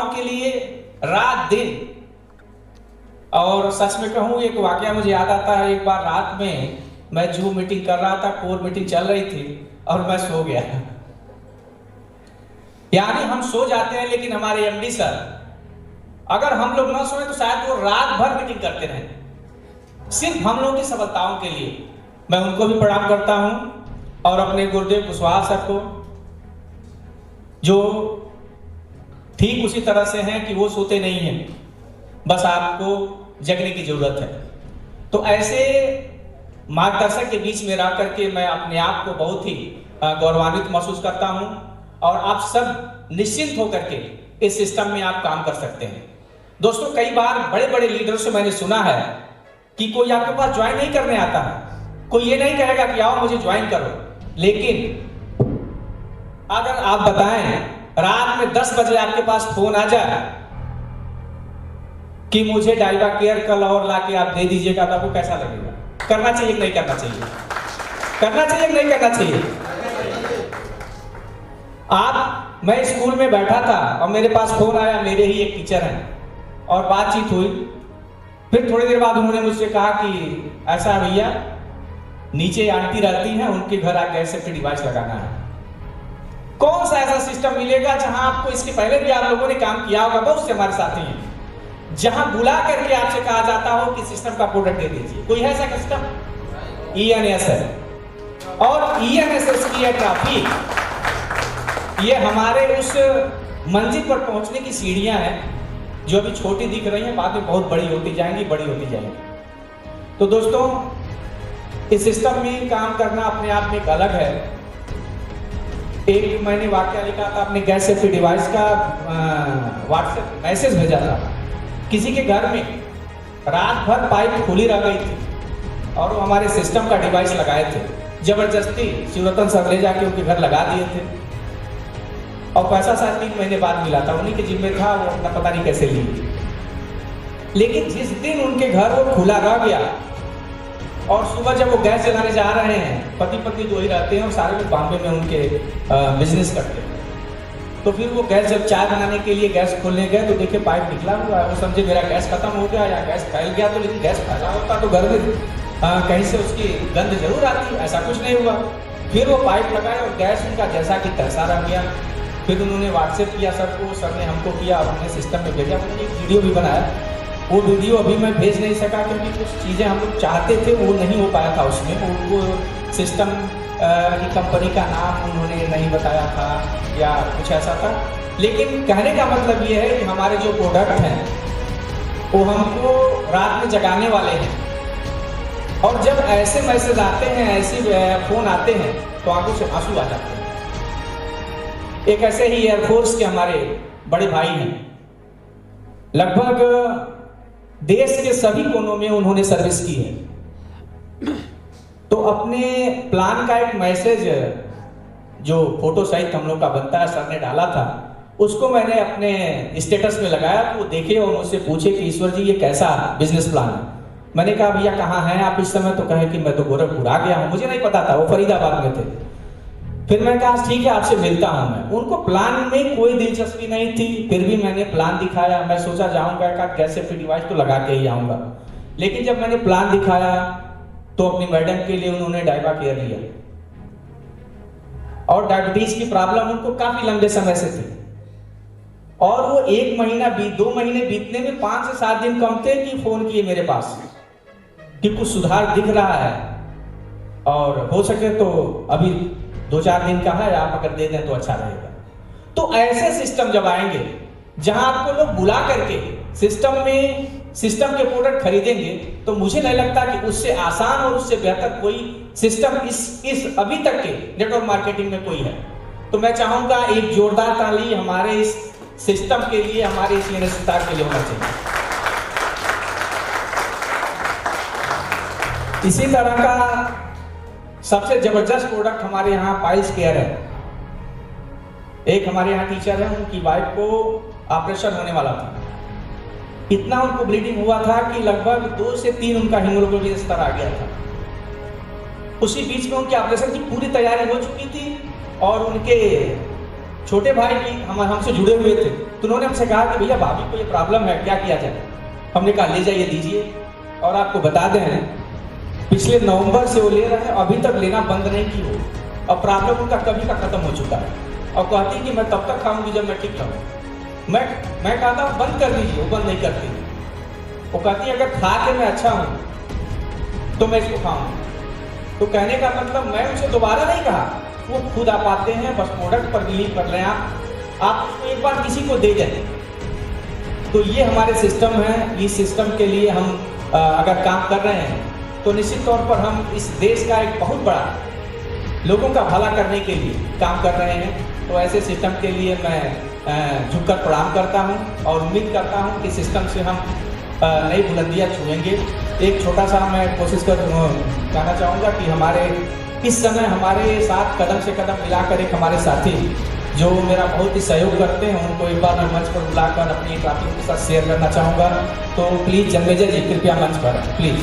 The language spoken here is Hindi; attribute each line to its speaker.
Speaker 1: के लिए रात दिन। और सच में कहूं, एक वाकया मुझे याद आता है। एक बार रात में मैं जूम मीटिंग कर रहा था, कोर मीटिंग चल रही थी और मैं सो गया। यानी हम सो जाते हैं, लेकिन हमारे एमडी सर अगर हम लोग ना सोए तो शायद वो रात भर मीटिंग करते रहे, सिर्फ हम लोगों की सफलताओं के लिए। मैं उनको भी प्रणाम करता हूं और अपने गुरुदेव कुशवाहा सर को, जो ठीक उसी तरह से हैं कि वो सोते नहीं हैं, बस आपको जगने की जरूरत है। तो ऐसे मार्गदर्शक के बीच में रह करके मैं अपने आप को बहुत ही गौरवान्वित महसूस करता हूं। और आप सब निश्चिंत होकर के इस सिस्टम में आप काम कर सकते हैं। दोस्तों, कई बार बड़े बड़े लीडर से मैंने सुना है कि कोई आपके पास ज्वाइन नहीं करने आता है, कोई ये नहीं कहेगा कि आओ मुझे ज्वाइन करो। लेकिन अगर आप बताएं रात में 10 बजे आपके पास फोन आ जाए कि मुझे डाइवा केयर कल और लाके आप दे दीजिएगा, तो आपको कैसा लगेगा? करना चाहिए कि नहीं करना चाहिए? करना चाहिए कि नहीं करना चाहिए? मैं स्कूल में बैठा था और मेरे पास फोन आया, मेरे ही एक टीचर हैं, और बातचीत हुई। फिर थोड़ी देर बाद उन्होंने मुझसे कहा कि ऐसा भैया, नीचे आंटी रहती हैं, उनके घर आके गैस सेफ्टी डिवाइस लगाना है। कौन सा ऐसा सिस्टम मिलेगा जहां आपको, इसके पहले भी आप लोगों ने काम किया होगा, बहुत से हमारे साथी हैं, जहां बुला करके आपसे कहा जाता हो कि सिस्टम का प्रोडक्ट दे दीजिए। कोई है ऐसा सिस्टम? ENS है, और ENSS की ट्रैफिक, ये हमारे उस मंजिल पर पहुंचने की सीढ़ियां हैं जो अभी छोटी दिख रही हैं, बाद में बहुत बड़ी होती जाएंगी, बड़ी होती जाएंगी। तो दोस्तों, इस सिस्टम में काम करना अपने आप में एक अलग है। एक मैंने वाकया लिखा था, अपने गैस सेफ्टी डिवाइस का व्हाट्सएप मैसेज भेजा था। किसी के घर में रात भर पाइप खुली रह गई थी और वो हमारे सिस्टम का डिवाइस लगाए थे। जबरदस्ती शिवरतन सर ले जाके उनके घर लगा दिए थे, और पैसा शायद 3 महीने बाद मिला था। उन्हीं के जिम्मे था, वो अपना पता नहीं कैसे लिए। लेकिन जिस दिन उनके घर वो खुला रह गया और सुबह जब वो गैस जलाने जा रहे हैं, पति पत्नी दो ही रहते हैं और सारे लोग बॉम्बे में उनके बिजनेस करते हैं, तो फिर वो गैस जब चाय बनाने के लिए गैस खोलने गए तो देखे पाइप निकला हुआ है। वो समझे मेरा गैस खत्म हो गया या गैस फैल गया, तो लेकिन गैस फैला होता तो घर में कहीं से उसकी गंध जरूर आती। ऐसा कुछ नहीं हुआ। फिर वो पाइप लगाए और गैस उनका जैसा कि तैसा रह गया। फिर उन्होंने व्हाट्सएप किया सर को, सर ने हमको किया, और हमने सिस्टम में भेजा। उन्होंने एक वीडियो भी बनाया। वो वीडियो अभी मैं भेज नहीं सका क्योंकि कुछ चीज़ें हम लोग चाहते थे वो नहीं हो पाया था उसमें। वो सिस्टम की कंपनी का नाम उन्होंने नहीं बताया था या कुछ ऐसा था। लेकिन कहने का मतलब ये है कि हमारे जो प्रोडक्ट हैं वो हमको रात में जगाने वाले हैं। और जब ऐसे मैसेज आते हैं, ऐसे फ़ोन आते हैं, तो आंखों से आंसू आ जाते हैं। एक ऐसे ही एयरफोर्स के हमारे बड़े भाई हैं, लगभग देश के सभी कोनों में उन्होंने सर्विस की है। तो अपने प्लान का एक मैसेज जो फोटो सहित हम लोग का बनता है, सर ने डाला था, उसको मैंने अपने स्टेटस में लगाया। तो वो देखे और मुझसे पूछे कि ईश्वर जी, ये कैसा बिजनेस प्लान है? मैंने कहा भैया कहाँ हैं आप इस समय? तो कहे कि मैं तो गोरखपुर आ गया हूँ। मुझे नहीं पता था, वो फरीदाबाद में थे। फिर मैं कहा ठीक है, आपसे मिलता हूं मैं। उनको प्लान में कोई दिलचस्पी नहीं थी, फिर भी मैंने प्लान दिखाया। मैं सोचा जाऊंगा का गैस सेफ्टी डिवाइस तो लगा के ही आऊंगा। लेकिन जब मैंने प्लान दिखाया तो अपनी मैडम के लिए उन्होंने डाइवा केयर लिया, और डायबिटीज की प्रॉब्लम उनको काफी लंबे समय से थी। और वो 1 महीना 2 महीने बीतने में 5 से 7 दिन कम थे कि फोन किए मेरे पास कि कुछ सुधार दिख रहा है, और हो सके तो अभी 2-4 दिन का है, आप अगर दे दें तो अच्छा रहेगा। तो ऐसे सिस्टम जब आएंगे जहां आपको लोग बुला करके सिस्टम के प्रोडक्ट खरीदेंगे, तो मुझे नहीं लगता कि उससे आसान और उससे बेहतर कोई सिस्टम इस अभी तक के नेटवर्क मार्केटिंग में कोई है। तो मैं चाहूंगा एक जोरदार ताली हमारे इस सिस्टम के लिए, हमारे इस स्टार के लिए होना चाहिए। इसी तरह का सबसे जबरदस्त प्रोडक्ट हमारे यहाँ पाइल्स केयर है। एक हमारे यहाँ टीचर है, उनकी वाइफ को ऑपरेशन होने वाला था। इतना उनको ब्लीडिंग हुआ था कि लगभग 2 से 3 उनका हीमोग्लोबिन स्तर आ गया था। उसी बीच में उनके ऑपरेशन की पूरी तैयारी हो चुकी थी, और उनके छोटे भाई भी हमसे जुड़े हुए थे। तो उन्होंने हमसे कहा कि भैया भाभी को ये प्रॉब्लम है, क्या किया जाए। हमने कहा ले जाइए दीजिए। और आपको बता दें पिछले नवंबर से वो ले रहे हैं, अभी तक लेना बंद नहीं की हो, और प्रॉब्लम उनका कभी का खत्म हो चुका है। और कहती कि मैं तब तक खाऊंगी जब मैं ठीक रहूँ। मैं कहता हूँ बंद कर दीजिए, वो बंद नहीं करती। वो कहती है अगर खा के मैं अच्छा हूँ तो मैं इसको खाऊंगी। तो कहने का मतलब मैं उनसे दोबारा नहीं कहा, वो खुद आप आते हैं, बस प्रोडक्ट पर बिलीव कर रहे हैं आप उसको एक बार किसी को दे जाए। तो ये हमारे सिस्टम है। इस सिस्टम के लिए हम अगर काम कर रहे हैं तो निश्चित तौर पर हम इस देश का एक बहुत बड़ा लोगों का भला करने के लिए काम कर रहे हैं। तो ऐसे सिस्टम के लिए मैं झुककर प्रणाम करता हूं और उम्मीद करता हूं कि सिस्टम से हम नई बुलंदियां छुएंगे। एक छोटा सा मैं कोशिश कहना चाहूँगा कि हमारे इस समय हमारे साथ कदम से कदम मिलाकर एक हमारे साथी जो मेरा बहुत ही सहयोग करते हैं, उनको एक बार मैं मंच पर बुलाकर अपनी एक बात उनके साथ शेयर करना चाहूँगा। तो प्लीज़ जन्मेजय जी कृपया मंच पर प्लीज़।